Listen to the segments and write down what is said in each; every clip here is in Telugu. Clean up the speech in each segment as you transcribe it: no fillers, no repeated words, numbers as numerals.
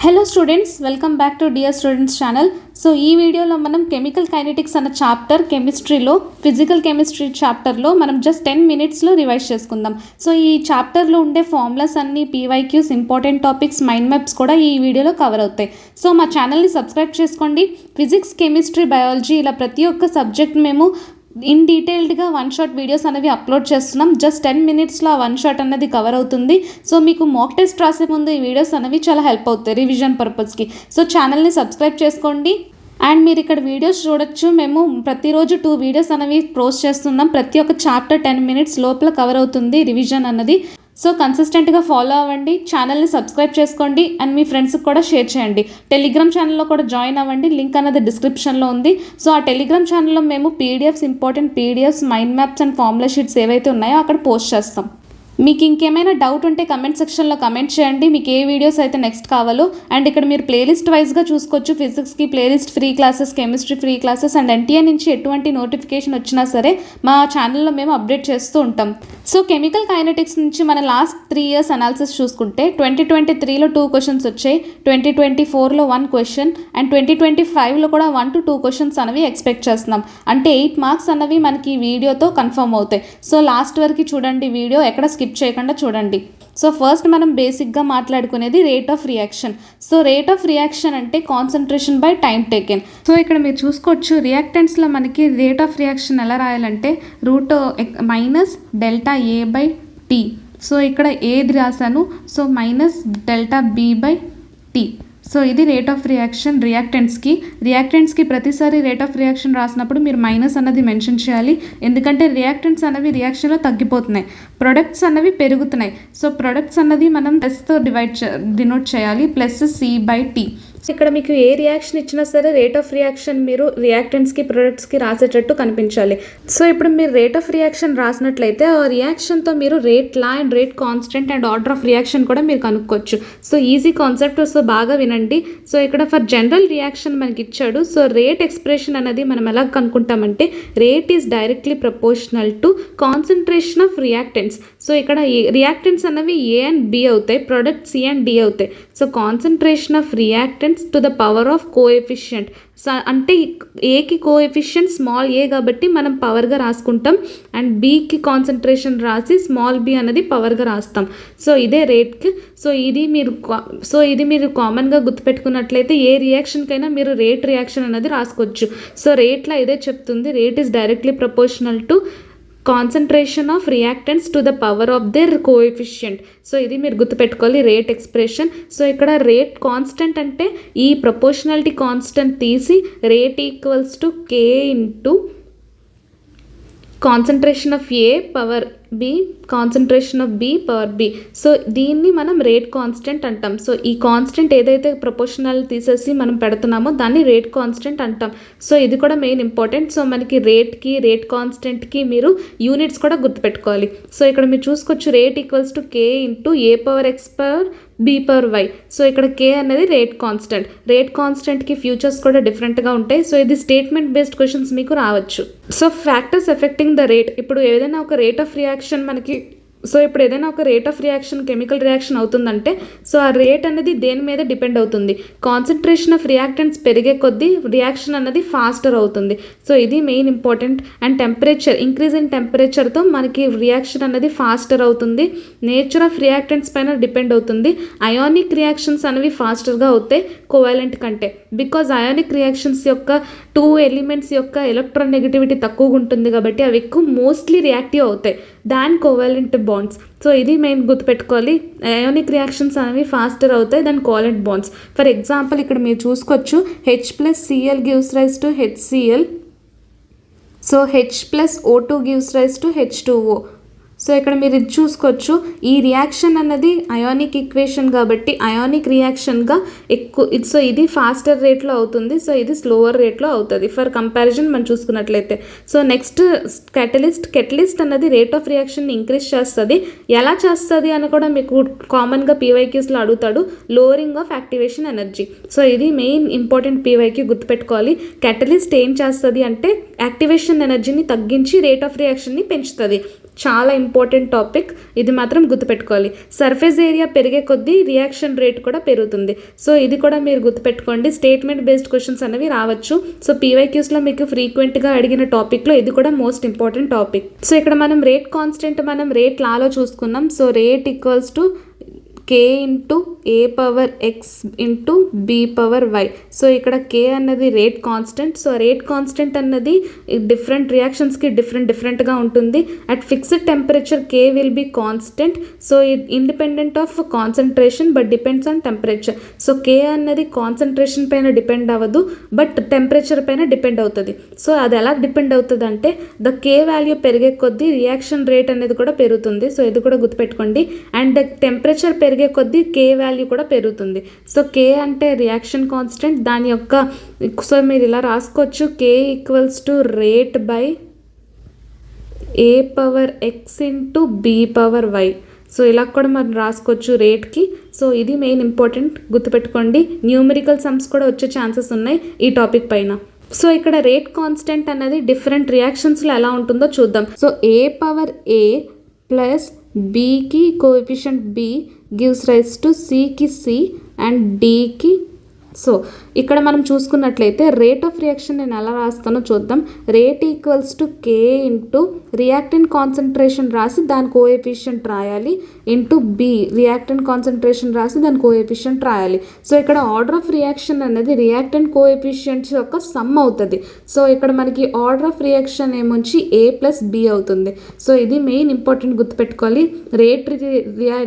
Hello students, welcome back to dear students channel. So ఈ వీడియోలో మనం కెమికల్ కైనెటిక్స్ అన్న చాప్టర్ కెమిస్ట్రీలో ఫిజికల్ కెమిస్ట్రీ చాప్టర్లో మనం జస్ట్ 10 మినిట్స్లో రివైజ్ చేసుకుందాం. సో ఈ చాప్టర్లో ఉండే ఫార్ములాస్ అన్ని, PYQs, important topics, mind maps కూడా ఈ వీడియోలో కవర్ అవుతాయి. సో మా ఛానల్ని సబ్స్క్రైబ్ చేసుకోండి. ఫిజిక్స్, కెమిస్ట్రీ, బయాలజీ ఇలా ప్రతి ఒక్క సబ్జెక్ట్ మేము ఇన్ డీటెయిల్డ్గా వన్ షాట్ వీడియోస్ అనేవి అప్లోడ్ చేస్తున్నాం. జస్ట్ 10 మినిట్స్లో ఆ వన్ షాట్ అనేది కవర్ అవుతుంది. సో మీకు మాక్ టెస్ట్ రాసే ముందు ఈ వీడియోస్ అనేవి చాలా హెల్ప్ అవుతాయి రివిజన్ పర్పస్కి. సో ఛానల్ని సబ్స్క్రైబ్ చేసుకోండి. అండ్ మీరు ఇక్కడ వీడియోస్ చూడొచ్చు. మేము ప్రతిరోజు 2 వీడియోస్ అనేవి పోస్ట్ చేస్తున్నాం. ప్రతి ఒక్క చాప్టర్ 10 మినిట్స్ లోపల కవర్ అవుతుంది రివిజన్ అన్నది. సో కన్సిస్టెంట్గా ఫాలో అవ్వండి, ఛానల్ని సబ్స్క్రైబ్ చేసుకోండి అండ్ మీ ఫ్రెండ్స్కి కూడా షేర్ చేయండి. టెలిగ్రామ్ ఛానల్లో కూడా జాయిన్ అవ్వండి, లింక్ అనేది డిస్క్రిప్షన్లో ఉంది. సో ఆ టెలిగ్రామ్ ఛానల్లో మేము PDFs, important PDFs, mind maps and formula sheets ఏవైతే ఉన్నాయో అక్కడ పోస్ట్ చేస్తాం. మీకు ఇంకేమైనా డౌట్ ఉంటే కమెంట్ సెక్షన్లో కమెంట్ చేయండి, మీకు ఏ వీడియోస్ అయితే నెక్స్ట్ కావాలో. అండ్ ఇక్కడ మీరు ప్లేలిస్ట్ వైజ్గా చూసుకోవచ్చు. ఫిజిక్స్కి playlist free classes, chemistry free classes and NTA నుంచి ఎటువంటి నోటిఫికేషన్ వచ్చినా సరే మా ఛానల్లో మేము అప్డేట్ చేస్తూ ఉంటాం. సో కెమికల్ కైనెటిక్స్ నుంచి మన లాస్ట్ 3 ఇయర్స్ అనాలిసిస్ చూసుకుంటే 2023లో 2 క్వశ్చన్స్ వచ్చాయి, 2024లో 1 క్వశ్చన్ అండ్ 2025లో కూడా 1 to 2 క్వశ్చన్స్ అనేవి ఎక్స్పెక్ట్ చేస్తున్నాం. అంటే 8 మార్క్స్ అనేవి మనకి ఈ వీడియోతో కన్ఫర్మ్ అవుతాయి. సో లాస్ట్ వరకు చూడండి, వీడియో ఎక్కడ స్కిప్ చేయకుండా చూడండి. సో ఫస్ట్ మనం బేసిక్గా మాట్లాడుకునేది rate of reaction. So rate of reaction అంటే concentration by time taken. So ఇక్కడ మీరు చూసుకోవచ్చు, రియాక్టెంట్స్లో మనకి రేట్ ఆఫ్ రియాక్షన్ ఎలా రాయాలంటే -((Δ)A/T. సో ఇక్కడ ఏది రాశాను, సో -((Δ)B/T. సో ఇది రేట్ ఆఫ్ రియాక్షన్ రియాక్టెంట్స్కి ప్రతిసారి రేట్ ఆఫ్ రియాక్షన్ రాసినప్పుడు మీరు మైనస్ అన్నది మెన్షన్ చేయాలి. ఎందుకంటే రియాక్టెంట్స్ అనేవి రియాక్షన్లో తగ్గిపోతున్నాయి, ప్రొడక్ట్స్ అనేవి పెరుగుతున్నాయి. సో ప్రొడక్ట్స్ అన్నది మనం ప్లస్తో డినోట్ చేయాలి, +C/T. ఇక్కడ మీకు ఏ రియాక్షన్ ఇచ్చినా సరే రేట్ ఆఫ్ రియాక్షన్ మీరు రియాక్టెంట్స్కి, ప్రొడక్ట్స్కి రాసేటట్టు కనిపించాలి. సో ఇప్పుడు మీరు రేట్ ఆఫ్ రియాక్షన్ రాసినట్లయితే ఆ రియాక్షన్తో మీరు rate law and rate constant and order of reaction కూడా మీరు కనుక్కోవచ్చు. So easy concept. సో బాగా వినండి. సో ఇక్కడ ఫర్ జనరల్ రియాక్షన్ మనకి ఇచ్చాడు. సో రేట్ ఎక్స్ప్రెషన్ అనేది మనం ఎలా కనుక్కుంటామంటే rate is directly proportional to concentration of reactants. So ఇక్కడ రియాక్టెంట్స్ అనేవి A and B అవుతాయి, ప్రొడక్ట్స్ C and D అవుతాయి. So concentration of reactants to the power of coefficient. అంటే ఏకి కోఎఫిషియంట్ స్మాల్ ఏ కాబట్టి మనం పవర్గా రాసుకుంటాం, అండ్ బీకి కాన్సన్ట్రేషన్ రాసి స్మాల్ బి అనేది పవర్గా రాస్తాం. సో ఇదే రేట్కి. సో ఇది మీరు కామన్గా గుర్తుపెట్టుకున్నట్లయితే ఏ రియాక్షన్కైనా మీరు రేట్ రియాక్షన్ అనేది రాసుకోవచ్చు. సో రేట్లో ఇదే చెప్తుంది, rate is directly proportional to concentration of reactants to the power of their coefficient. So ఇది మీరు గుర్తుపెట్టుకోవాలి, రేట్ ఎక్స్ప్రెషన్. సో ఇక్కడ రేట్ కాన్స్టెంట్ అంటే ఈ ప్రపోర్షనాలిటీ కాన్స్టెంట్ తీసి rate equals to K into concentration of A power B, concentration of B power B. So దీన్ని మనం రేట్ కాన్స్టెంట్ అంటాం. సో ఈ కాన్స్టెంట్ ఏదైతే ప్రపోర్షనల్ తీసేసి మనం పెడుతున్నామో దాన్ని రేట్ కాన్స్టెంట్ అంటాం. సో ఇది కూడా మెయిన్ ఇంపార్టెంట్. సో మనకి రేట్కి, రేట్ కాన్స్టెంట్కి మీరు యూనిట్స్ కూడా గుర్తుపెట్టుకోవాలి. సో ఇక్కడ మీరు చూసుకోవచ్చు, rate equals to K into A power X power B power Y. So ఇక్కడ K అనేది రేట్ కాన్స్టెంట్. రేట్ కాన్స్టెంట్కి ఫ్యూచర్స్ కూడా డిఫరెంట్గా ఉంటాయి. సో ఇది స్టేట్మెంట్ బేస్డ్ క్వశ్చన్స్ మీకు రావచ్చు. So factors affecting the rate. ఇప్పుడు ఏదైనా ఒక రేట్ ఆఫ్ రియాక్షన్ మనకి, సో ఇప్పుడు ఏదైనా ఒక rate of reaction chemical reaction అవుతుందంటే సో ఆ రేట్ అనేది దేని మీద డిపెండ్ అవుతుంది. కాన్సన్ట్రేషన్ ఆఫ్ రియాక్టెంట్స్ పెరిగే కొద్దీ రియాక్షన్ అనేది ఫాస్టర్ అవుతుంది. సో ఇది main important. And temperature, increase in టెంపరేచర్తో మనకి రియాక్షన్ అనేది ఫాస్టర్ అవుతుంది. నేచర్ ఆఫ్ రియాక్టెంట్స్ పైన డిపెండ్ అవుతుంది. అయానిక్ రియాక్షన్స్ అనేవి ఫాస్టర్గా అవుతాయి కోవాలెంట్ కంటే, బికాజ్ అయానిక్ రియాక్షన్స్ యొక్క 2 ఎలిమెంట్స్ యొక్క ఎలక్ట్రోనెగటివిటీ తక్కువగా ఉంటుంది కాబట్టి అవి ఎక్కువ మోస్ట్లీ రియాక్టివ్ అవుతాయి దాన్ కోవాలెంట్ బాండ్స్. సో ఇది మెయిన్ గుర్తుపెట్టుకోవాలి. అయానిక్ రియాక్షన్స్ అనేవి ఫాస్టర్ అవుతాయి than covalent bonds. For example ఇక్కడ మీరు చూసుకోవచ్చు, H+Cl gives rise to HCl. So H+O2 gives rise to H2O. So ఇక్కడ మీరు ఇది చూసుకోవచ్చు, ఈ రియాక్షన్ అన్నది అయానిక్ ఈక్వేషన్ కాబట్టి అయానిక్ రియాక్షన్గా ఎక్కువ. సో ఇది ఫాస్టర్ రేట్లో అవుతుంది, సో ఇది స్లోవర్ రేట్లో అవుతుంది ఫర్ కంపారిజన్ మనం చూసుకున్నట్లయితే. సో నెక్స్ట్ కెటలిస్ట్ అన్నది రేట్ ఆఫ్ రియాక్షన్ని ఇంక్రీజ్ చేస్తుంది. ఎలా చేస్తుంది అని కూడా మీకు కామన్గా పీవైక్యూస్లో అడుగుతాడు, lowering of activation energy. So ఇది మెయిన్ ఇంపార్టెంట్ పీవైక్యూ గుర్తుపెట్టుకోవాలి. కెటలిస్ట్ ఏం చేస్తుంది అంటే యాక్టివేషన్ ఎనర్జీని తగ్గించి రేట్ ఆఫ్ రియాక్షన్ని పెంచుతుంది. చాలా ఇంపార్టెంట్ టాపిక్, ఇది మాత్రం గుర్తుపెట్టుకోవాలి. సర్ఫేస్ ఏరియా పెరిగే కొద్దీ రియాక్షన్ రేట్ కూడా పెరుగుతుంది. సో ఇది కూడా మీరు గుర్తుపెట్టుకోండి. స్టేట్మెంట్ బేస్డ్ క్వశ్చన్స్ అనేవి రావచ్చు. సో పీవైక్యూస్లో మీకు ఫ్రీక్వెంట్గా అడిగిన టాపిక్లో ఇది కూడా మోస్ట్ ఇంపార్టెంట్ టాపిక్. సో ఇక్కడ మనం రేట్ కాన్స్టెంట్ మనం రేట్ లాలో చూసుకున్నాం. So rate equals to k into a power x into b power y. So ఇక్కడ k అన్నది rate constant. So rate constant అన్నది డిఫరెంట్ రియాక్షన్స్కి డిఫరెంట్గా ఉంటుంది. At fixed temperature k will be constant. So it independent of concentration but depends on temperature. So k అన్నది కాన్సన్ట్రేషన్ పైన డిపెండ్ అవ్వదు, బట్ టెంపరేచర్ పైన డిపెండ్ అవుతుంది. సో అది ఎలా డిపెండ్ అవుతుంది అంటే ద k వాల్యూ పెరిగే కొద్దీ రియాక్షన్ రేట్ అనేది కూడా పెరుగుతుంది. సో ఇది కూడా గుర్తుపెట్టుకోండి. అండ్ ద టెంపరేచర్ పెరిగే కొద్దీ k వాల్యూ కూడా పెరుగుతుంది. సో k అంటే రియాక్షన్ కాన్స్టెంట్, దాని యొక్క సో మీరు ఇలా రాసుకోవచ్చు, k equals to rate by a power x into b power y. So ఇలా కూడా మనం రాసుకోవచ్చు రేట్కి. సో ఇది మెయిన్ ఇంపార్టెంట్, గుర్తుపెట్టుకోండి. న్యూమరికల్ సమ్స్ కూడా వచ్చే ఛాన్సెస్ ఉన్నాయి ఈ టాపిక్ పైన. సో ఇక్కడ రేట్ కాన్స్టెంట్ అనేది డిఫరెంట్ రియాక్షన్స్లో ఎలా ఉంటుందో చూద్దాం. So a power a plus bకి coefficient b gives rise to cకి c అండ్ dకి. సో ఇక్కడ మనం చూసుకున్నట్లయితే రేట్ ఆఫ్ రియాక్షన్ నేను ఎలా రాస్తానో చూద్దాం. Rate equals to k into reactant concentration రాసి దాని కోఎఫిషియంట్ రాయాలి ఇంటూ b రియాక్టెంట్ కాన్సన్ట్రేషన్ రాసి దాని కోఎఫిషియంట్ రాయాలి. సో ఇక్కడ ఆర్డర్ ఆఫ్ రియాక్షన్ అనేది రియాక్టెంట్ కోఎఫిషియంట్స్ యొక్క సమ్ అవుతుంది. సో ఇక్కడ మనకి ఆర్డర్ ఆఫ్ రియాక్షన్ ఏమొచ్చి a ప్లస్ b అవుతుంది. సో ఇది మెయిన్ ఇంపార్టెంట్, గుర్తుపెట్టుకోవాలి.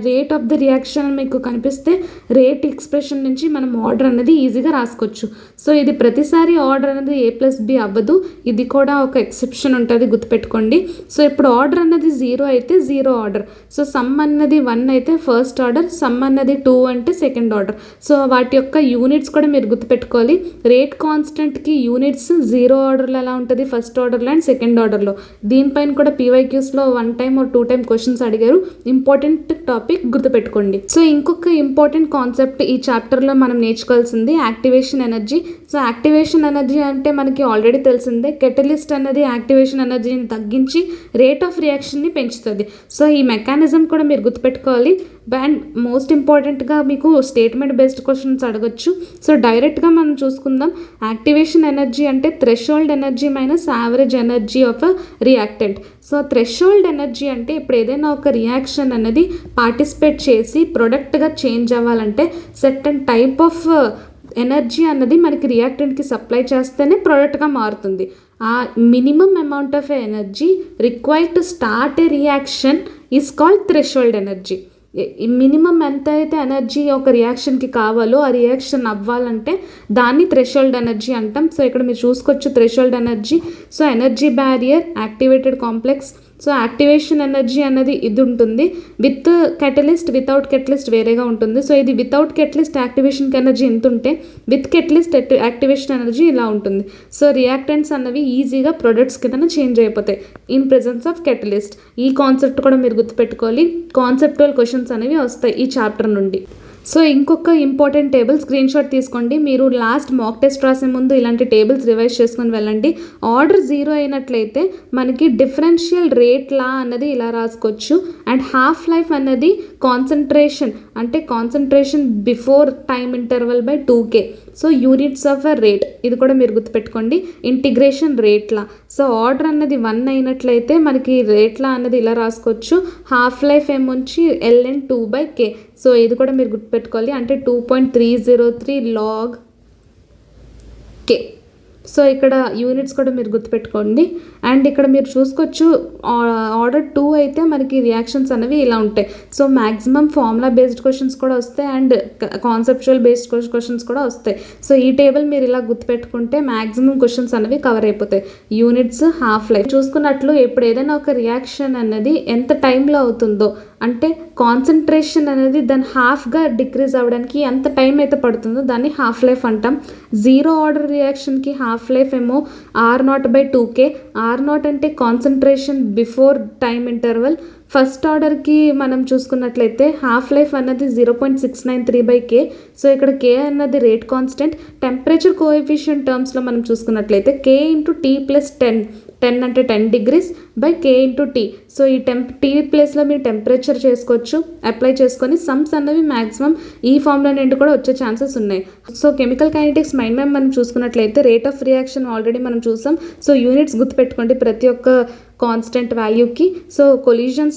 రేట్ ఆఫ్ ద రియాక్షన్ మీకు కనిపిస్తే రేట్ ఎక్స్ప్రెషన్ నుంచి మనం ఆర్డర్ అనేది ఈజీగా రాసుకోవచ్చు. సో ఇది ప్రతిసారి ఆర్డర్ అనేది a ప్లస్ b అవ్వదు, ఇది కూడా ఒక ఎక్సెప్షన్ ఉంటుంది, గుర్తుపెట్టుకోండి. సో ఇప్పుడు ఆర్డర్ అన్నది 0 అయితే 0 ఆర్డర్. సో సమ్ అన్నది 1 అయితే ఫస్ట్ ఆర్డర్, సమ్ అన్నది 2 అంటే సెకండ్ ఆర్డర్. సో వాటి యొక్క యూనిట్స్ కూడా మీరు గుర్తుపెట్టుకోవాలి. రేట్ కాన్స్టెంట్కి యూనిట్స్ 0 ఆర్డర్లో ఎలా ఉంటుంది, ఫస్ట్ ఆర్డర్లో అండ్ సెకండ్ ఆర్డర్లో. దీనిపైన కూడా పీవైక్యూస్లో 1 టైమ్ ఆర్ 2 టైమ్ క్వశ్చన్స్ అడిగారు. ఇంపార్టెంట్ టాపిక్, గుర్తుపెట్టుకోండి. సో ఇంకొక ఇంపార్టెంట్ కాన్సెప్ట్ ఈ చాప్టర్లో మనం నేర్చుకోవాల్సింది activation energy. So activation energy అంటే మనకి ఆల్రెడీ తెలిసిందే, కెటలిస్ట్ అనేది యాక్టివేషన్ ఎనర్జీని తగ్గించి రేట్ ఆఫ్ రియాక్షన్ని పెంచుతుంది. సో ఈ మెకానిజం కూడా మీరు గుర్తుపెట్టుకోవాలి. అండ్ మోస్ట్ ఇంపార్టెంట్గా మీకు స్టేట్మెంట్ బేస్డ్ క్వశ్చన్స్ అడగచ్చు. సో డైరెక్ట్గా మనం చూసుకుందాం. యాక్టివేషన్ ఎనర్జీ అంటే threshold energy minus average energy of a reactant. So threshold energy అంటే ఇప్పుడు ఏదైనా ఒక రియాక్షన్ అనేది పార్టిసిపేట్ చేసి ప్రొడక్ట్గా చేంజ్ అవ్వాలంటే సర్టన్ టైప్ ఆఫ్ ఎనర్జీ అన్నది మనకి రియాక్టెంట్కి సప్లై చేస్తేనే ప్రోడక్ట్గా మారుతుంది. ఆ minimum amount of energy required to start A reaction is called threshold energy. Minimum ఎంత అయితే ఎనర్జీ ఒక రియాక్షన్కి కావాలో ఆ రియాక్షన్ అవ్వాలంటే దాన్ని థ్రెషోల్డ్ ఎనర్జీ అంటాం. సో ఇక్కడ మీరు చూసుకోవచ్చు threshold energy. So energy barrier, activated complex. So activation energy అనేది ఇది ఉంటుంది. విత్ కెటలిస్ట్, వితౌట్ కెటలిస్ట్ వేరేగా ఉంటుంది. సో ఇది వితౌట్ కెటలిస్ట్ యాక్టివేషన్ ఎనర్జీ ఎంత ఉంటే విత్ కెటలిస్ట్ యాక్టివేషన్ ఎనర్జీ ఇలా ఉంటుంది. సో రియాక్టెంట్స్ అన్నవి ఈజీగా ప్రొడక్ట్స్ కింద చేంజ్ అయిపోతాయి ఇన్ ప్రెజెన్స్ ఆఫ్ కెటలిస్ట్. ఈ కాన్సెప్ట్ కూడా మీరు గుర్తుపెట్టుకోవాలి. కాన్సెప్టువల్ క్వశ్చన్స్ అనేవి వస్తాయి ఈ చాప్టర్ నుండి. సో ఇంకొక ఇంపార్టెంట్ టేబుల్ స్క్రీన్ షాట్ తీసుకోండి. మీరు లాస్ట్ మాక్ టెస్ట్ రాసే ముందు ఇలాంటి టేబుల్స్ రివైజ్ చేసుకొని వెళ్ళండి. ఆర్డర్ 0 అయినట్లయితే మనకి డిఫరెన్షియల్ రేట్ లా అన్నది ఇలా రాసుకోవచ్చు. అండ్ హాఫ్ లైఫ్ అన్నది కాన్సన్ట్రేషన్ అంటే concentration before time interval by 2k. So units of a rate, ఇది కూడా మీరు గుర్తుపెట్టుకోండి. ఇంటిగ్రేషన్ రేట్లా. సో ఆర్డర్ అన్నది 1 అయినట్లయితే మనకి రేట్లా అన్నది ఇలా రాసుకోవచ్చు. హాఫ్ లైఫ్ ఏమొచ్చి ln 2/k. సో ఇది కూడా మీరు గుర్తుపెట్టుకోవాలి. అంటే 2.303 log k. సో ఇక్కడ యూనిట్స్ కూడా మీరు గుర్తుపెట్టుకోండి. అండ్ ఇక్కడ మీరు చూసుకోవచ్చు ఆర్డర్ 2 అయితే మనకి రియాక్షన్స్ అనేవి ఇలా ఉంటాయి. So maximum formula based questions కూడా వస్తాయి అండ్ కాన్సెప్చువల్ బేస్డ్ క్వశ్చన్స్ కూడా వస్తాయి. సో ఈ టేబుల్ మీరు ఇలా గుర్తుపెట్టుకుంటే మ్యాక్సిమం క్వశ్చన్స్ అనేవి కవర్ అయిపోతాయి. యూనిట్స్, హాఫ్ లైఫ్ చూసుకున్నట్లు ఇప్పుడు ఏదైనా ఒక రియాక్షన్ అనేది ఎంత టైంలో అవుతుందో అంటే కాన్సన్ట్రేషన్ అనేది దాని హాఫ్గా డిక్రీజ్ అవ్వడానికి ఎంత టైం అయితే పడుతుందో దాన్ని హాఫ్ లైఫ్ అంటాం. 0 ఆర్డర్ రియాక్షన్కి హాఫ్ లైఫ్ ఏమో R0/2k. R0 అంటే concentration before time interval. First ఆర్డర్కి మనం చూసుకున్నట్లయితే హాఫ్ లైఫ్ అన్నది 0.693/k. సో ఇక్కడ k అన్నది రేట్ కాన్స్టెంట్. టెంపరేచర్ కోఎఫిషియంట్ టర్మ్స్లో మనం చూసుకున్నట్లయితే k × T + 10 అంటే 10 degrees by K into T. So ఈ టీ ప్లేస్లో మీరు టెంపరేచర్ చేసుకోవచ్చు, అప్లై చేసుకొని సమ్స్ అన్నవి మ్యాక్సిమం ఈ ఫార్ములా నుండి కూడా వచ్చే ఛాన్సెస్ ఉన్నాయి. So chemical kinetics mind map మనం చూసుకున్నట్లయితే రేట్ ఆఫ్ రియాక్షన్ ఆల్రెడీ మనం చూసాం. సో యూనిట్స్ గుర్తుపెట్టుకోండి ప్రతి ఒక్క కాన్స్టెంట్ వాల్యూకి. సో కొలిజన్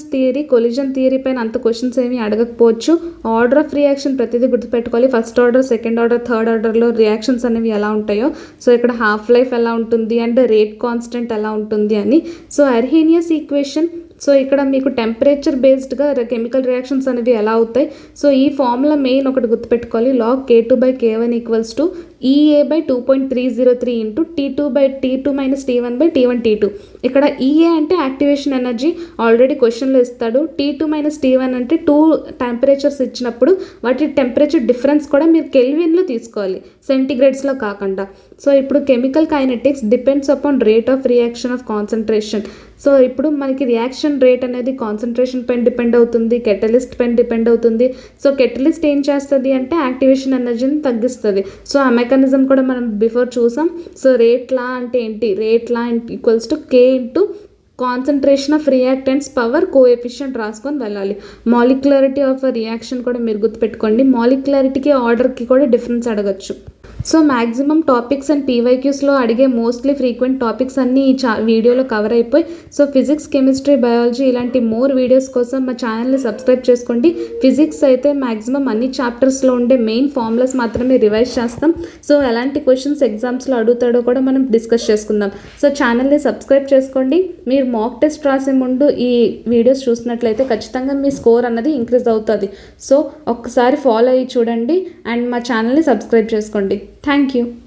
థియరీ పైన అంత క్వశ్చన్స్ ఏమీ అడగకపోవచ్చు. ఆర్డర్ ఆఫ్ రియాక్షన్ ప్రతిదీ గుర్తుపెట్టుకోవాలి. First order, second order, third ఆర్డర్లో రియాక్షన్స్ అనేవి ఎలా ఉంటాయో, సో ఇక్కడ హాఫ్ లైఫ్ ఎలా ఉంటుంది అండ్ రేట్ కాన్స్టెంట్ ఎలా ఉంటుంది అని. సో అర్హీనియస్ ఈక్వేషన్, సో ఇక్కడ మీకు టెంపరేచర్ బేస్డ్గా కెమికల్ రియాక్షన్స్ అనేవి ఎలా అవుతాయి. సో ఈ ఫార్ములా మెయిన్ ఒకటి గుర్తుపెట్టుకోవాలి. Log K2/K1 equals to EA/2.303 into T2 minus T1/T1T2. ఇక్కడ EA అంటే యాక్టివేషన్ ఎనర్జీ ఆల్రెడీ క్వశ్చన్లో ఇస్తాడు. T2 మైనస్ T1 అంటే 2 టెంపరేచర్స్ ఇచ్చినప్పుడు వాటి టెంపరేచర్ డిఫరెన్స్ కూడా మీరు కెల్విన్లో తీసుకోవాలి, సెంటిగ్రేడ్స్లో కాకుండా. సో ఇప్పుడు chemical kinetics depends upon rate of reaction of concentration. So ఇప్పుడు మనకి రియాక్షన్ రేట్ అనేది కాన్సన్ట్రేషన్ పైన డిపెండ్ అవుతుంది, కెటలిస్ట్ పైన డిపెండ్ అవుతుంది. సో కెటలిస్ట్ ఏం చేస్తుంది అంటే యాక్టివేషన్ ఎనర్జీని తగ్గిస్తుంది. సో ఆ మెకానిజం కూడా మనం బిఫోర్ చూసాం. సో రేట్ లా అంటే ఏంటి, rate law equals to K into concentration of reactants power coefficient రాసుకొని వెళ్ళాలి. మాలిక్యులారిటీ ఆఫ్ రియాక్షన్ కూడా మీరు గుర్తుపెట్టుకోండి. మాలిక్యులారిటీకి ఆర్డర్కి కూడా డిఫరెన్స్ అడగచ్చు. సో మ్యాక్సిమం టాపిక్స్ అండ్ పీవైక్యూస్లో అడిగే మోస్ట్లీ ఫ్రీక్వెంట్ టాపిక్స్ అన్నీ ఈ వీడియోలో కవర్ అయిపోయి. సో ఫిజిక్స్, కెమిస్ట్రీ, బయాలజీ ఇలాంటి మోర్ వీడియోస్ కోసం మా ఛానల్ని సబ్స్క్రైబ్ చేసుకోండి. ఫిజిక్స్ అయితే మ్యాక్సిమం అన్ని చాప్టర్స్లో ఉండే మెయిన్ ఫార్ములాస్ మాత్రమే రివైజ్ చేస్తాం. సో ఎలాంటి క్వశ్చన్స్ ఎగ్జామ్స్లో అడుగుతాడో కూడా మనం డిస్కస్ చేసుకుందాం. సో ఛానల్ని సబ్స్క్రైబ్ చేసుకోండి. మీరు మాక్ టెస్ట్ రాసే ముందు ఈ వీడియోస్ చూసినట్లయితే ఖచ్చితంగా మీ స్కోర్ అన్నది ఇంక్రీజ్ అవుతుంది. సో ఒక్కసారి ఫాలో అయ్యి చూడండి అండ్ మా ఛానల్ని సబ్స్క్రైబ్ చేసుకోండి. Thank you.